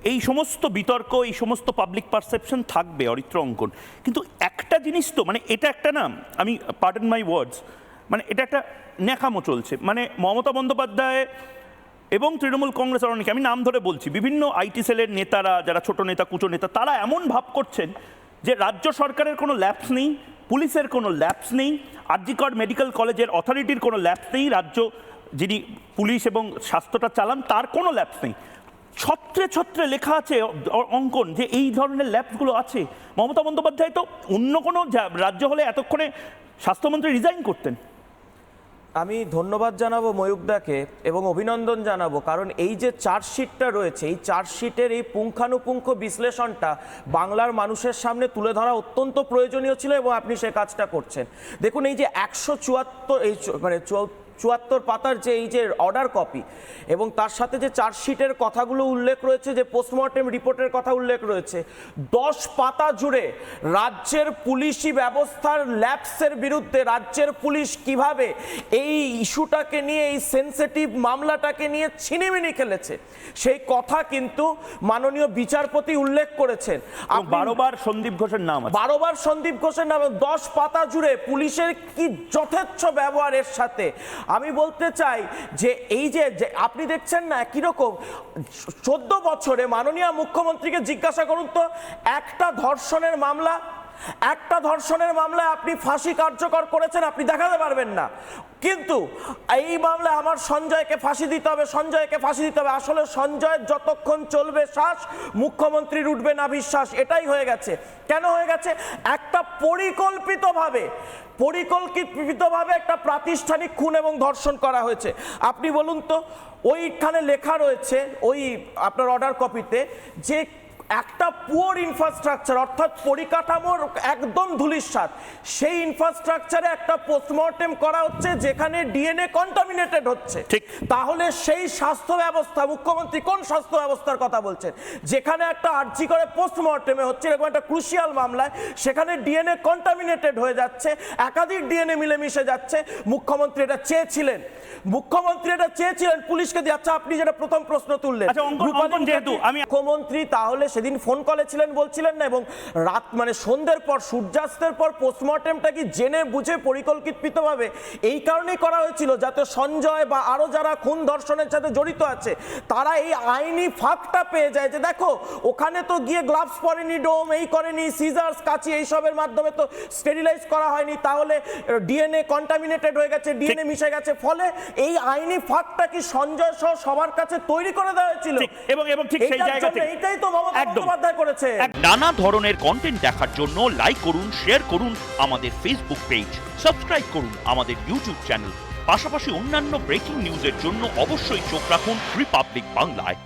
এই সমস্ত বিতর্ক, এই সমস্ত পাবলিক পারসেপশন থাকবে অরিত্র অঙ্কন, কিন্তু একটা জিনিস তো মানে এটা একটা না, আমি পার্ডন মাই ওয়ার্ডস, মানে এটা একটা ন্যাকামো চলছে। মানে মমতা বন্দ্যোপাধ্যায় এবং তৃণমূল কংগ্রেসের অনেকে, আমি নাম ধরে বলছি, বিভিন্ন আইটি সেলের নেতারা, যারা ছোট নেতা কুচো নেতা, তারা এমন ভাব করছেন যে রাজ্য সরকারের কোনো ল্যাপস নেই, পুলিশের কোনো ল্যাপস নেই, আরজি কর মেডিকেল কলেজের অথরিটির কোনো ল্যাপস নেই, রাজ্য যিনি পুলিশ এবং স্বাস্থ্যটা চালান তার কোনো ল্যাপস নেই। ছত্রে ছত্রে লেখা আছে অঙ্কন যে এই ধরনের ল্যাপসগুলো আছে। মমতা বন্দ্যোপাধ্যায় তো অন্য কোনো রাজ্য হলে এতক্ষণে স্বাস্থ্যমন্ত্রী রিজাইন করতেন। আমি ধন্যবাদ জানাবো ময়ূকদাকে এবং অভিনন্দন জানাবো, কারণ এই যে চার্জশিটটা রয়েছে, এই চার্জশিটের এই পুঙ্খানুপুঙ্খ বিশ্লেষণটা বাংলার মানুষের সামনে তুলে ধরা অত্যন্ত প্রয়োজনীয় ছিল এবং আপনি সে কাজটা করছেন। দেখুন, এই যে 174 পাতার যে এই যে অর্ডার কপি এবং তার সাথে যে চার্জশিটের কথাগুলো উল্লেখ রয়েছে, যে পোস্টমর্টেম রিপোর্টের কথা উল্লেখ রয়েছে, 10 পাতা জুড়ে রাজ্যের পুলিশি ব্যবস্থার ল্যাপসের বিরুদ্ধে রাজ্যের পুলিশ কিভাবে এই ইস্যুটাকে নিয়ে, এই সেন্সিটিভ মামলাটাকে নিয়ে ছিনিমিনি খেলেছে, সেই কথা কিন্তু মাননীয় বিচারপতি উল্লেখ করেছেন। 12বার সন্দীপ ঘোষের নাম, 12বার সন্দীপ ঘোষের নাম, 10 পাতা জুড়ে পুলিশের কি যথেচ্ছ ব্যবহারের সাথে। আমি বলতে চাই যে এই যে আপনি দেখছেন না কিরকম 14 বছরে মাননীয় মুখ্যমন্ত্রীকে জিজ্ঞাসা করুন তো, একটা ধর্ষণের মামলায় আপনি ফাঁসি কার্যকর করেছেন, আপনি দেখাতে পারবেন না। কিন্তু এই মামলায় আমার সঞ্জয়কে ফাঁসি দিতে হবে, সঞ্জয়কে ফাঁসি দিতে হবে। আসলে সঞ্জয়ের যতক্ষণ চলবে শ্বাস, মুখ্যমন্ত্রীর উঠবে না বিশ্বাস। এটাই হয়ে গেছে। কেন হয়ে গেছে? একটা পরিকল্পিতভাবে একটা প্রাতিষ্ঠানিক খুন এবং ধর্ষণ করা হয়েছে। আপনি বলুন তো, ওইখানে লেখা রয়েছে ওই আপনার অর্ডার কপিতে যে একটা পুয়ার ইনফ্রাস্ট্রাকচার, অর্থাৎ পরিকাঠামোর একদম ধূলিসাৎ, সেই ইনফ্রাস্ট্রাকচারে একটা পোস্টমর্টেম করা হচ্ছে যেখানে ডিএনএ কন্টামিনেটেড হচ্ছে। তাহলে সেই স্বাস্থ্য ব্যবস্থা, মুখ্যমন্ত্রী কোন স্বাস্থ্য ব্যবস্থার কথা বলছেন? যেখানে একটা আরজি করে পোস্টমর্টেমে হচ্ছে, এরকম একটা ক্রুশিয়াল মামলায় সেখানে ডিএনএ কন্টামিনেটেড হয়ে যাচ্ছে, একাধিক ডিএনএ মিলেমিশে যাচ্ছে। মুখ্যমন্ত্রী এটা চেয়েছিলেন, পুলিশকে দিয়ে। আচ্ছা, আপনি যেটা প্রথম প্রশ্ন তুললেন, মুখ্যমন্ত্রী তাহলে সেদিন ফোন কলে ছিলেন বলছিলেন না, এবং রাত মানে সন্ধ্যের পর, সূর্যাস্তের পর পোস্টমর্টেমটা কি জেনে বুঝে পরিকল্পিতভাবে এই কারণেই করা হয়েছিল যাতে সঞ্জয় বা আরো যারা খুন ধর্ষণের সাথে জড়িত আছে তারা এই আইনি ফাঁকটা পেয়ে যায় যে দেখো ওখানে তো গিয়ে গ্লাভস পরেনি, ডোম এই করেনি, সিজার্স, কাঁচি এইসবের মাধ্যমে তো স্টেরিলাইজ করা হয়নি, তাহলে ডিএনএ কন্টামিনেটেড হয়ে গেছে, ডিএনএ মিশে গেছে, ফলে এই আইনি ফাঁকটা কি সঞ্জয় সহ সবার কাছে তৈরি করে দেওয়া হয়েছিল। এবং ঠিক সেই জায়গা থেকে এইটাই তো মমতা বন্দ্যোপাধ্যায় করেছে। নানা ধরনের কন্টেন্ট দেখার জন্য লাইক করুন, শেয়ার করুন আমাদের ফেসবুক পেজ, সাবস্ক্রাইব করুন আমাদের ইউটিউব চ্যানেল। পাশাপাশি অন্যান্য ব্রেকিং নিউজের জন্য অবশ্যই চোখ রাখুন রিপাবলিক বাংলায়।